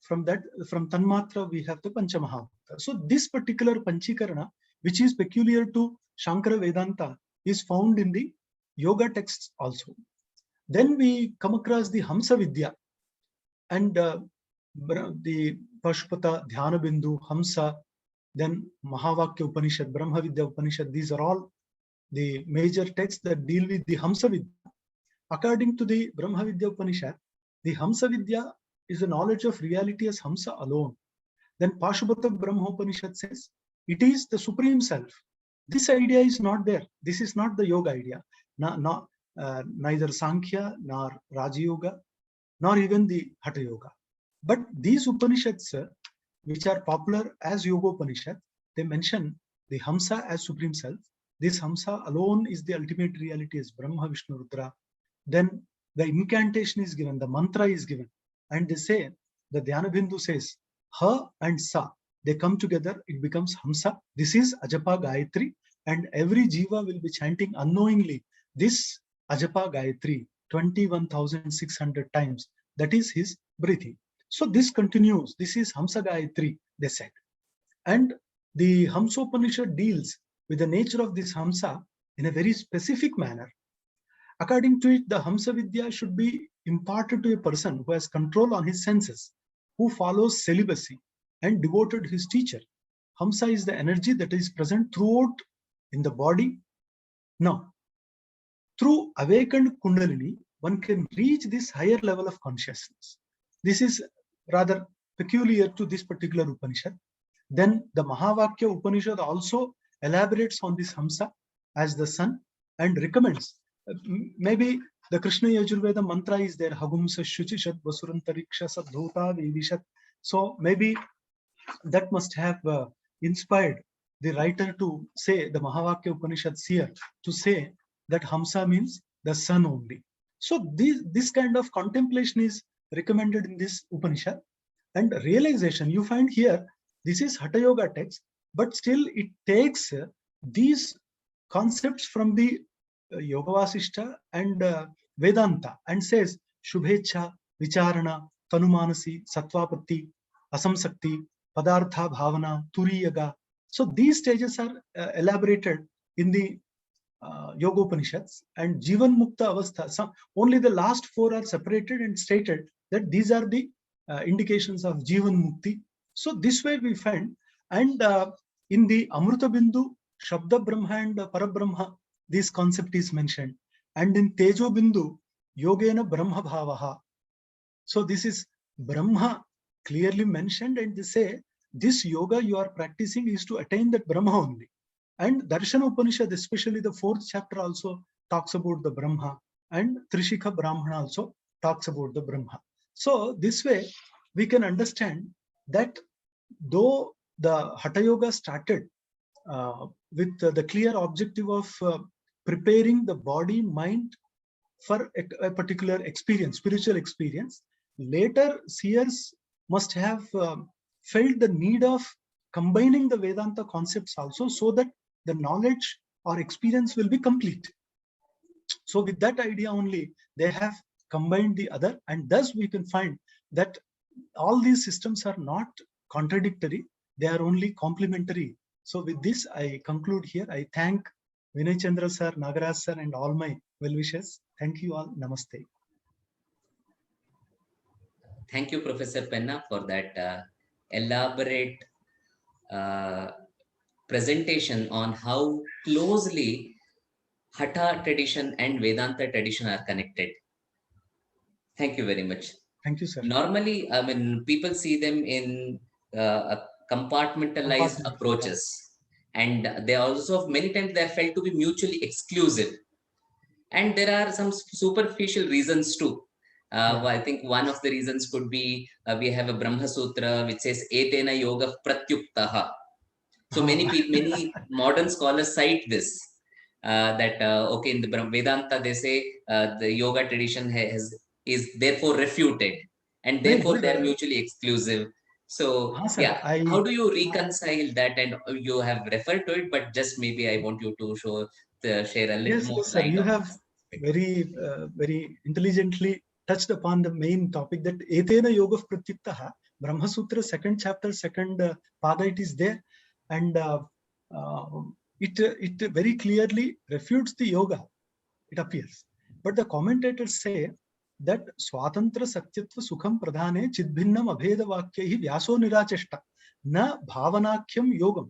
From Tanmatra, we have the Panchamahabhuta. So this particular Panchikarana, which is peculiar to Shankara Vedanta, is found in the yoga texts also. Then we come across the Hamsa Vidya and the Pashupata, Dhyana Bindu, Hamsa, then Mahavakya Upanishad, Brahma Vidya Upanishad. These are all the major texts that deal with the Hamsa Vidya. According to the Brahma Vidya Upanishad, the Hamsa Vidya is the knowledge of reality as Hamsa alone. Then Pashupata Brahma Upanishad says it is the Supreme Self. This idea is not there. This is not the yoga idea. Neither Sankhya, nor Raja Yoga, nor even the Hatha Yoga. But these Upanishads, which are popular as Yoga Upanishad, they mention the Hamsa as Supreme Self. This Hamsa alone is the ultimate reality as Brahma, Vishnu, Rudra. Then the incantation is given, the mantra is given. And they say, the Dhyana Bindu says, Ha and Sa, they come together, it becomes Hamsa. This is Ajapa Gayatri, and every Jiva will be chanting unknowingly this Ajapa Gayatri 21,600 times. That is his breathing. So this continues. This is Hamsa Gayatri, they said. And the Hamsopanishad deals with the nature of this Hamsa in a very specific manner. According to it, the Hamsa Vidya should be imparted to a person who has control on his senses, who follows celibacy and devoted his teacher. Hamsa is the energy that is present throughout in the body. Now, through awakened Kundalini, one can reach this higher level of consciousness. This is rather peculiar to this particular Upanishad. Then the Mahavakya Upanishad also elaborates on this Hamsa as the sun and recommends. Maybe the Krishna Yajurveda mantra is there, Hagumsa Shuchishat Vasurantariksha Sadhuta Vivishat. So maybe that must have inspired the writer to say, the Mahavakya Upanishads here, to say that Hamsa means the sun only. So this kind of contemplation is recommended in this Upanishad. And realization, you find here, this is Hatha Yoga text, but still it takes these concepts from the Yoga Vasishta and Vedanta and says Shubhecha, Vicharana, Tanumanasi, Sattvapatti, Asamsakti, Padartha Bhavana, Turiyaga. So these stages are elaborated in the Yoga Upanishads, and Jivan Mukta Avastha. Only the last four are separated and stated that these are the indications of Jivan Mukti. So this way we find, and in the Amruta Bindu, Shabda Brahma and Parabrahma, this concept is mentioned. And in Tejo Bindu, Yogena Brahma Bhavaha. So this is Brahma clearly mentioned, and they say this yoga you are practicing is to attain that Brahma only. And Darshana Upanishad, especially the 4th chapter, also talks about the Brahma, and Trishikha Brahmana also talks about the Brahma. So this way we can understand that though the Hatha Yoga started with the clear objective of preparing the body, mind for a particular experience, spiritual experience, later seers must have felt the need of combining the Vedanta concepts also, so that the knowledge or experience will be complete. So with that idea only, they have combined the other, and thus we can find that all these systems are not contradictory, they are only complementary. So with this, I conclude here. I thank Vinay Chandra sir, Nagaraj sir, and all my well-wishers. Thank you all. Namaste. Thank you, Professor Penna, for that elaborate presentation on how closely Hatha tradition and Vedanta tradition are connected. Thank you very much. Thank you, sir. Normally, I mean, people see them in compartmentalized approaches, and they also many times they are felt to be mutually exclusive. And there are some superficial reasons too. I think one of the reasons could be we have a Brahma Sutra which says Etena Yoga Pratyuktaha. So many modern scholars cite this. That okay, in the Vedanta they say the yoga tradition is therefore refuted, and therefore they are mutually exclusive. So yeah, how do you reconcile that? And you have referred to it, but just maybe I want you to share a little more. Yes, sir. You have very intelligently touched upon the main topic, that Etena Yoga Pratyuktaha, Brahma Sutra, 2nd chapter, 2nd pada, it is there, and it very clearly refutes the yoga, it appears. But the commentators say that Swatantra Satyatva Sukham Pradhane Chidbhinnam Abheda Vakyahi Vyaso Niracheshta Na Bhavanakyam Yogam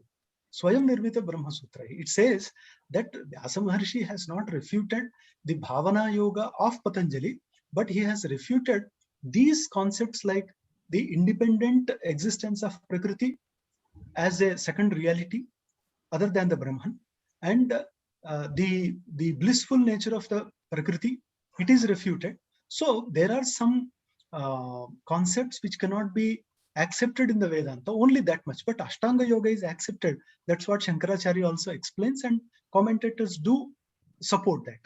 Swayam Nirmita Brahma Sutra. It says that Vyasa Maharshi has not refuted the Bhavana Yoga of Patanjali, but he has refuted these concepts like the independent existence of Prakriti as a second reality other than the Brahman, and the blissful nature of the Prakriti, it is refuted. So there are some concepts which cannot be accepted in the Vedanta, only that much. But Ashtanga Yoga is accepted. That's what Shankaracharya also explains, and commentators do support that.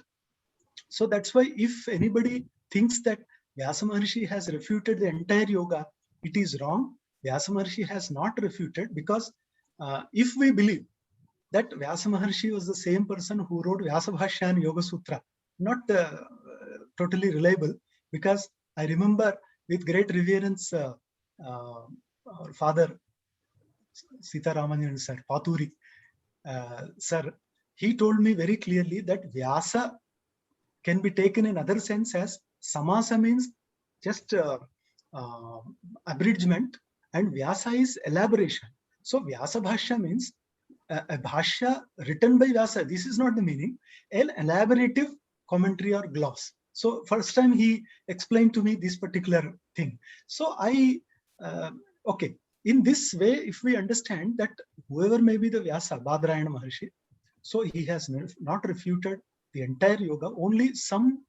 So that's why if anybody thinks that Vyasa Maharshi has refuted the entire yoga, it is wrong. Vyasa Maharshi has not refuted, because if we believe that Vyasa Maharshi was the same person who wrote Vyasa Bhashya and Yoga Sutra, not totally reliable, because I remember with great reverence our father Sita Ramanyan sir, Paturi sir, he told me very clearly that Vyasa can be taken in other sense as Samasa means just abridgment, and Vyasa is elaboration. So Vyasa Bhashya means a Bhashya written by Vyasa. This is not the meaning, an elaborative commentary or gloss. So first time he explained to me this particular thing. So okay, in this way, if we understand that whoever may be the Vyasa, Badarayana Maharshi, so he has not refuted the entire yoga, only some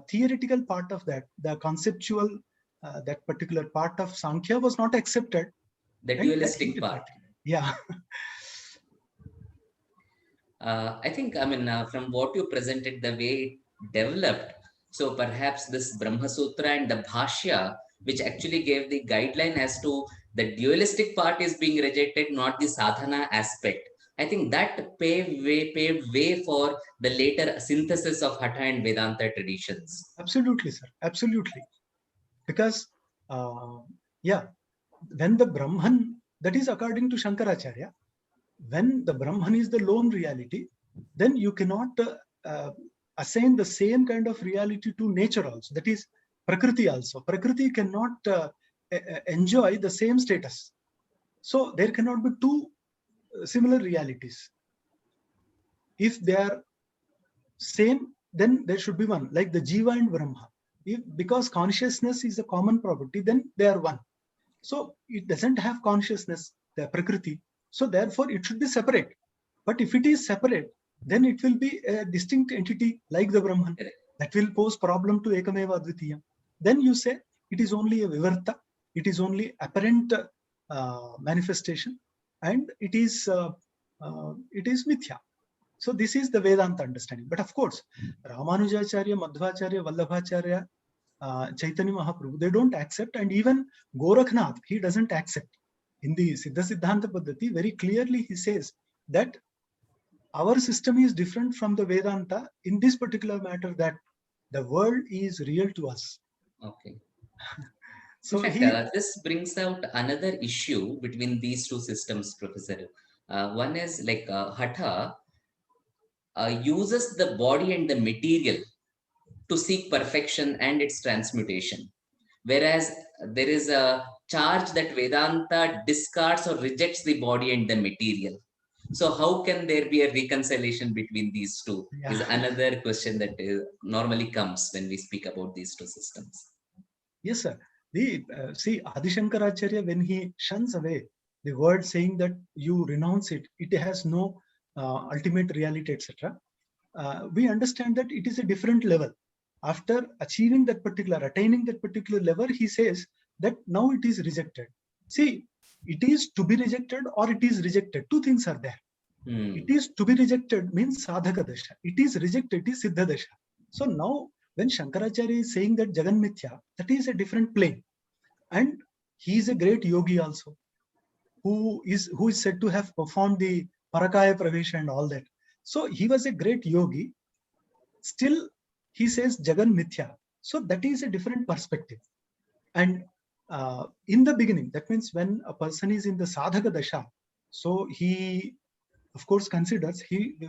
theoretical part of that, the conceptual, that particular part of Sankhya was not accepted. The dualistic part. Yeah. I think, I mean, from what you presented, the way it developed, so perhaps this Brahma Sutra and the Bhashya, which actually gave the guideline as to the dualistic part is being rejected, not the sadhana aspect. I think that paved way for the later synthesis of Hatha and Vedanta traditions. Absolutely, sir. Absolutely. Because, yeah, when the Brahman, that is according to Shankaracharya, when the Brahman is the lone reality, then you cannot assign the same kind of reality to nature also. That is Prakriti also. Prakriti cannot enjoy the same status. So there cannot be two similar realities. If they are same, then there should be one, like the Jiva and Brahma. Because consciousness is a common property, then they are one. So it doesn't have consciousness, the Prakriti. So therefore it should be separate. But if it is separate, then it will be a distinct entity like the Brahman. That will pose problem to Ekameva Advitiyam. then you say it is only a vivarta, it is only apparent manifestation, and it is mithya. So this is the Vedanta understanding. But of course, Ramanujacharya, Madhvacharya, Vallabhacharya, Chaitanya Mahaprabhu, they don't accept, and even Gorakhnath, he doesn't accept. In the Siddha Siddhanta Paddhati, very clearly he says that our system is different from the Vedanta in this particular matter, that the world is real to us. Okay. In So fact, he, this brings out another issue between these two systems, Professor. One is like Hatha uses the body and the material to seek perfection and its transmutation. Whereas there is a charge that Vedanta discards or rejects the body and the material. So how can there be a reconciliation between these two is yeah, another question that normally comes when we speak about these two systems. yes, sir. The see Adi Shankaracharya, when he shuns away the word, saying that you renounce it, it has no ultimate reality, etc. We understand that it is a different level. After achieving that particular, attaining that particular level, he says that now it is rejected. See, it is to be rejected or it is rejected. Two things are there. It is to be rejected means sadhaka dasha. It is rejected, it is siddha dasha. So now when Shankaracharya is saying that Jagan Mithya, that is a different plane. And he is a great yogi also, who is said to have performed the Parakaya Pravesha and all that. So he was a great yogi. Still, he says Jagan Mithya. So that is a different perspective. And in the beginning, that means when a person is in the sadhaka dasha, so he, of course, considers,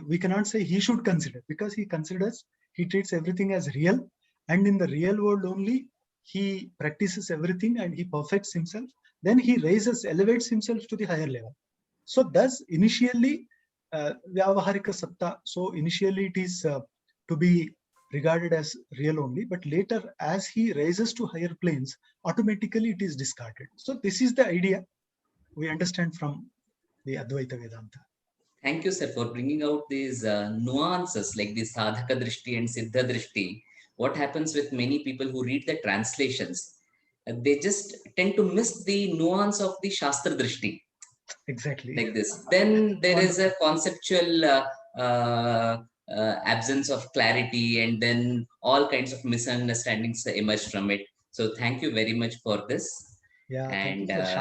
we cannot say he should consider, because he considers, he treats everything as real, and in the real world only he practices everything and he perfects himself. Then he elevates himself to the higher level. So thus initially Vyavaharika Satta, so initially it is to be regarded as real only, but later as he rises to higher planes, automatically it is discarded. So this is the idea we understand from the Advaita Vedanta. Thank you, sir, for bringing out these nuances like the sadhaka drishti and siddha drishti. What happens with many people who read the translations, they just tend to miss the nuance of the shastra drishti, Exactly. like this. Then there is a Wonderful. conceptual absence of clarity, and then all kinds of misunderstandings emerge from it. So thank you very much for this. Yeah, thank you, And sir.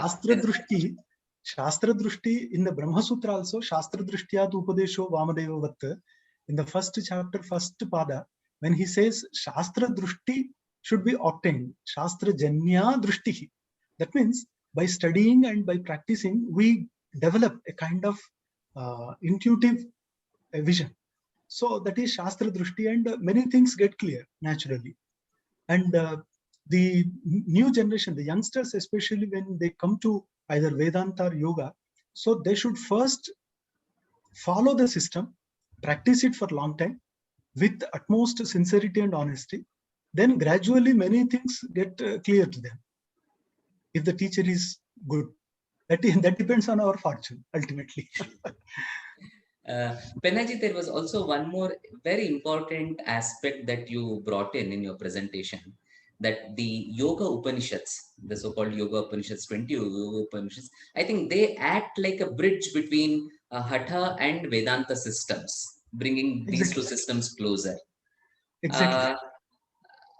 Shastra Drushti in the Brahma Sutra also, Shastra Drushtya Upadesho Vamadeva Vat, in the first chapter, first pada, when he says Shastra Drushti should be obtained, Shastra Janya Drushti. That means by studying and by practicing, we develop a kind of intuitive vision. So that is Shastra Drushti, and many things get clear naturally. And the new generation, the youngsters, especially when they come to either Vedanta or yoga, so they should first follow the system, practice it for a long time with utmost sincerity and honesty. Then gradually many things get clear to them. If the teacher is good, that depends on our fortune ultimately. Pennaji, there was also one more very important aspect that you brought in your presentation, that the Yoga Upanishads, the so-called Yoga Upanishads, 20 Yoga Upanishads, I think they act like a bridge between Hatha and Vedanta systems, bringing these two Exactly. systems closer. Exactly. Uh,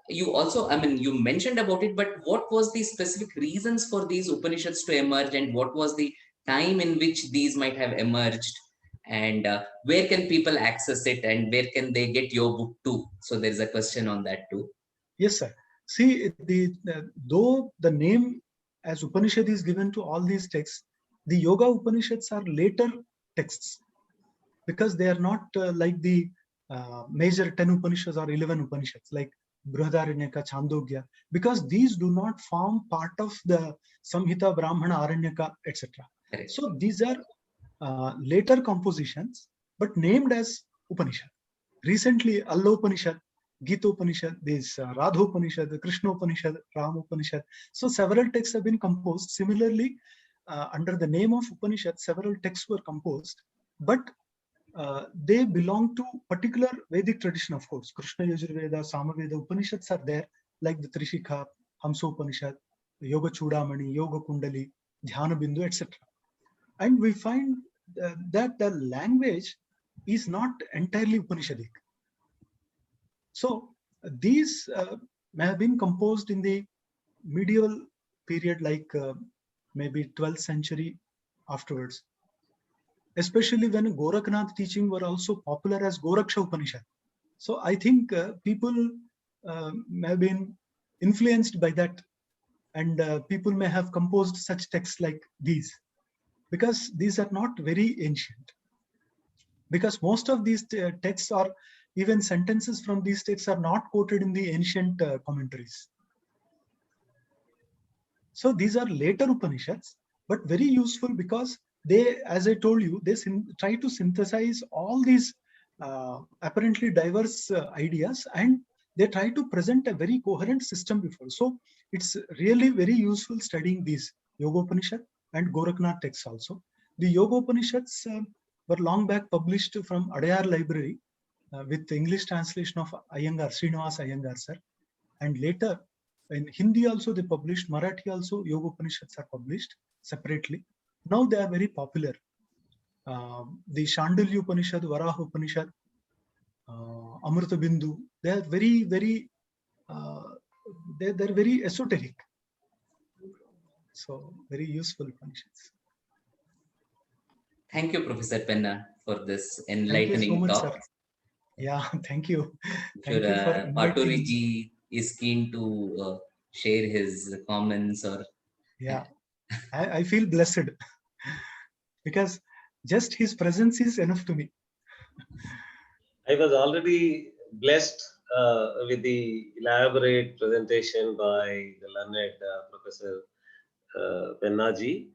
you also, I mean, you mentioned about it, but what was the specific reasons for these Upanishads to emerge, and what was the time in which these might have emerged, and where can people access it, and where can they get your book too? So there's a question on that too. Yes, sir. See, though the name as Upanishad is given to all these texts, the Yoga Upanishads are later texts, because they are not like the major 10 Upanishads or 11 Upanishads like Brihadaranyaka, Chandogya, because these do not form part of the Samhita, Brahmana, Aranyaka, etc. Correct. So these are later compositions, but named as Upanishad. Recently, Allo Upanishad, Gita Upanishad, this Radha Upanishad, Krishna Upanishad, Ram Upanishad. So several texts have been composed. Similarly, under the name of Upanishad, several texts were composed, but they belong to particular Vedic tradition, of course. Krishna Yajurveda, Samaveda, Upanishads are there, like the Trishikha, Hamsopanishad, Yoga Chudamani, Yoga Kundali, Dhyana Bindu, etc. And we find that the language is not entirely Upanishadic. So these may have been composed in the medieval period, like maybe 12th century afterwards, especially when Goraknath teaching were also popular as Goraksha Upanishad. So I think people may have been influenced by that, and people may have composed such texts like these, because these are not very ancient. Because most of these texts, or even sentences from these texts, are not quoted in the ancient commentaries. So these are later Upanishads, but very useful because they, as I told you, they try to synthesize all these apparently diverse ideas, and they try to present a very coherent system before. So it's really very useful studying these Yoga Upanishad and Goraknath texts also. The Yoga Upanishads were long back published from Adayar Library with the English translation of Iyengar, Srinivas Iyengar sir. And later in Hindi also they published, Marathi also Yoga Upanishads are published separately. Now they are very popular. The Shandilya Upanishad, Varaha Upanishad, Amrita Bindu, they are very, very, they're very esoteric. So very useful Upanishads. Thank you, Professor Penna, for this Thank you so enlightening much, talk. sir. Yeah, thank you. I'm Thank sure you for Paturi inviting. ji is keen to share his comments or. Yeah, I feel blessed because just his presence is enough to me. I was already blessed with the elaborate presentation by the learned Professor Pennaji.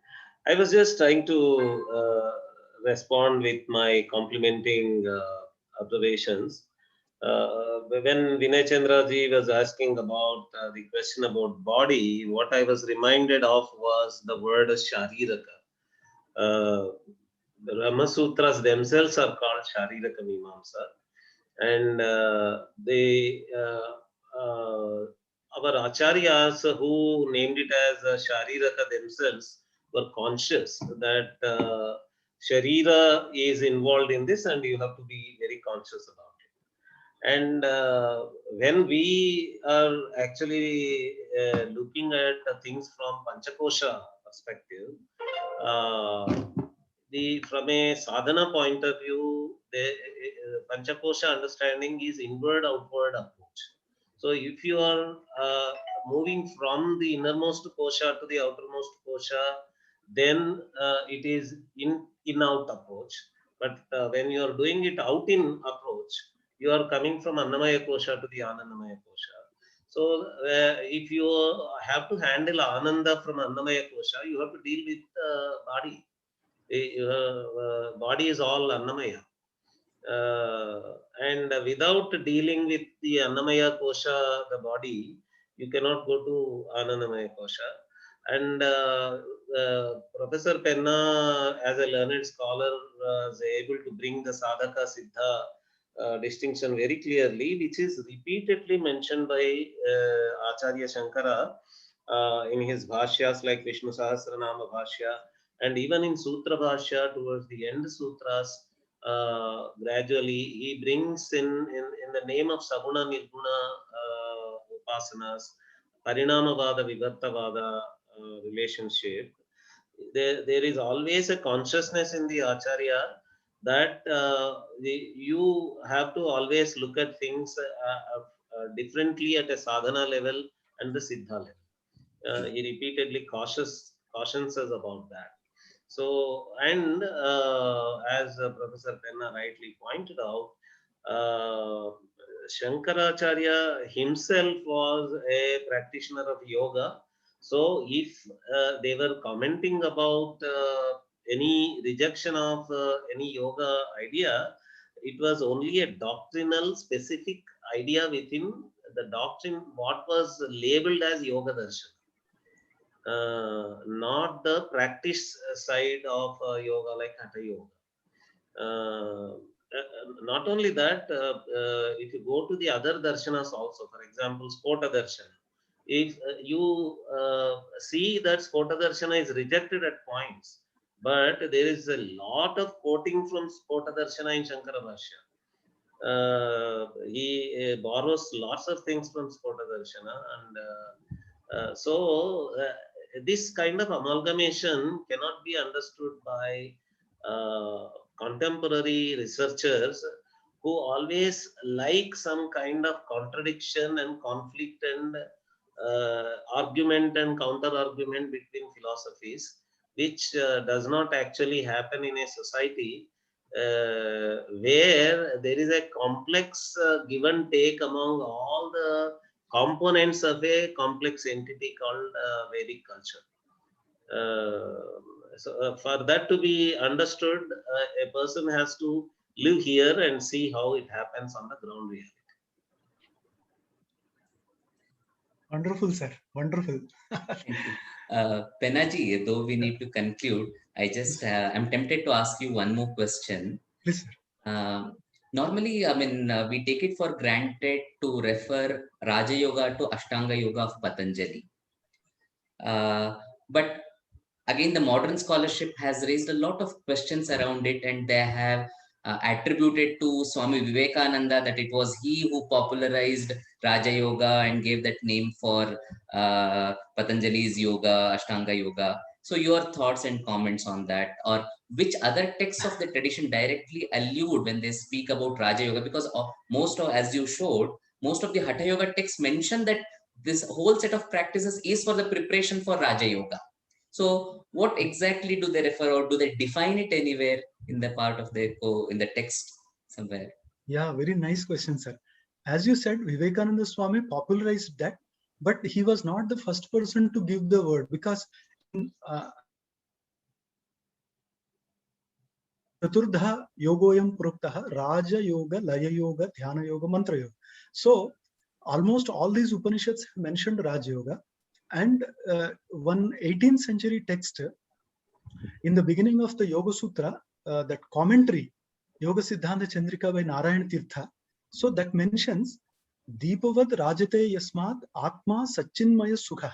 I was just trying to respond with my complimenting observations. When Vinay Chandra ji was asking about the question about body, what I was reminded of was the word Shariraka. The Rama Sutras themselves are called Shariraka Mimamsa, and our acharyas who named it as Shariraka themselves were conscious that Sharira is involved in this, and you have to be very conscious about it. And when we are actually looking at things from Panchakosha perspective, from a sadhana point of view, the Panchakosha understanding is inward outward approach. So if you are moving from the innermost kosha to the outermost kosha, then it is in out approach. But when you are doing it out in approach, you are coming from Annamaya kosha to the Anandamaya kosha. So if you have to handle Ananda from Annamaya kosha, you have to deal with body. Body is all Annamaya. And without dealing with the Annamaya kosha, the body, you cannot go to Anandamaya kosha. And Professor Penna, as a learned scholar, was able to bring the sadhaka siddha distinction very clearly, which is repeatedly mentioned by Acharya Shankara in his bhashyas like Vishnu Sahasranama Bhashya, and even in Sutra Bhashya towards the end sutras. Gradually he brings in the name of Saguna Nirguna Upasanas, Parinamavada Vivartavada relationship. There is always a consciousness in the Acharya that you have to always look at things differently at a sadhana level and the siddha level. He repeatedly cautions us about that. So, and as Professor Penna rightly pointed out, Shankaracharya himself was a practitioner of yoga. So, if they were commenting about any rejection of any yoga idea, it was only a doctrinal specific idea within the doctrine, what was labeled as yoga darshan. Not the practice side of yoga like Hatha Yoga. not only that, if you go to the other darshanas also, for example, Spota Darshana, if you see that Spota Darshana is rejected at points, but there is a lot of quoting from Spota Darshana in Shankara Bhashya. He borrows lots of things from Spota Darshana, and so this kind of amalgamation cannot be understood by contemporary researchers who always like some kind of contradiction and conflict and argument and counter argument between philosophies, which does not actually happen in a society where there is a complex give and take among all the components of a complex entity called Vedic culture. So for that to be understood, a person has to live here and see how it happens on the ground reality. Wonderful, sir. Wonderful. Thank you. Pennaji, though we need to conclude, I'm tempted to ask you one more question. Please, sir. Normally, I mean, we take it for granted to refer Raja Yoga to Ashtanga Yoga of Patanjali. But again, the modern scholarship has raised a lot of questions around it, and they have attributed to Swami Vivekananda that it was he who popularized Raja Yoga and gave that name for Patanjali's yoga, Ashtanga Yoga. So your thoughts and comments on that, or which other texts of the tradition directly allude when they speak about Raja Yoga? Because as you showed, most of the Hatha Yoga texts mention that this whole set of practices is for the preparation for Raja Yoga. So what exactly do they refer, or do they define it anywhere in the part of in the text somewhere? Yeah, very nice question, sir. As you said, Vivekananda Swami popularized that, but he was not the first person to give the word, because Chaturdha Yogoyam Pruktaha Raja Yoga, Laya Yoga, Dhyana Yoga, Mantra Yoga. So almost all these Upanishads mentioned Raja Yoga, and one 18th century text in the beginning of the Yoga Sutra, that commentary, Yoga Siddhanta Chandrika by Narayana Tirtha, so that mentions Deepavad Rajate Yasmat Atma Sachinmaya Sukha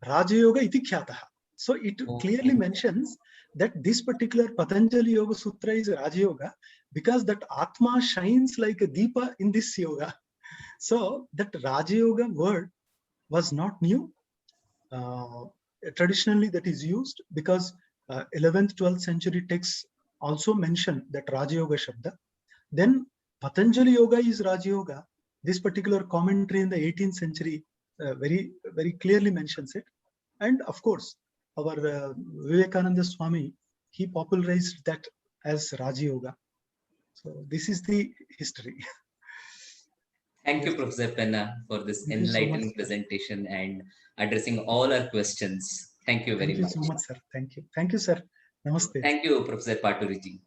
Raja Yoga iti khyataha. So it clearly mentions that this particular Patanjali Yoga Sutra is Raja Yoga because that Atma shines like a Deepa in this yoga. So that Raja Yoga word was not new. Traditionally that is used because 11th, 12th century texts also mention that Raja Yoga Shabda. Then Patanjali Yoga is Raja Yoga. This particular commentary in the 18th century very, very clearly mentions it. And of course, our Vivekananda Swami, he popularized that as Raja Yoga. So this is the history. Thank you, Professor Penna, for this enlightening presentation and addressing all our questions. Thank you very much. Thank you so much, sir. Thank you. Thank you, sir. Namaste. Thank you, Professor Paturiji.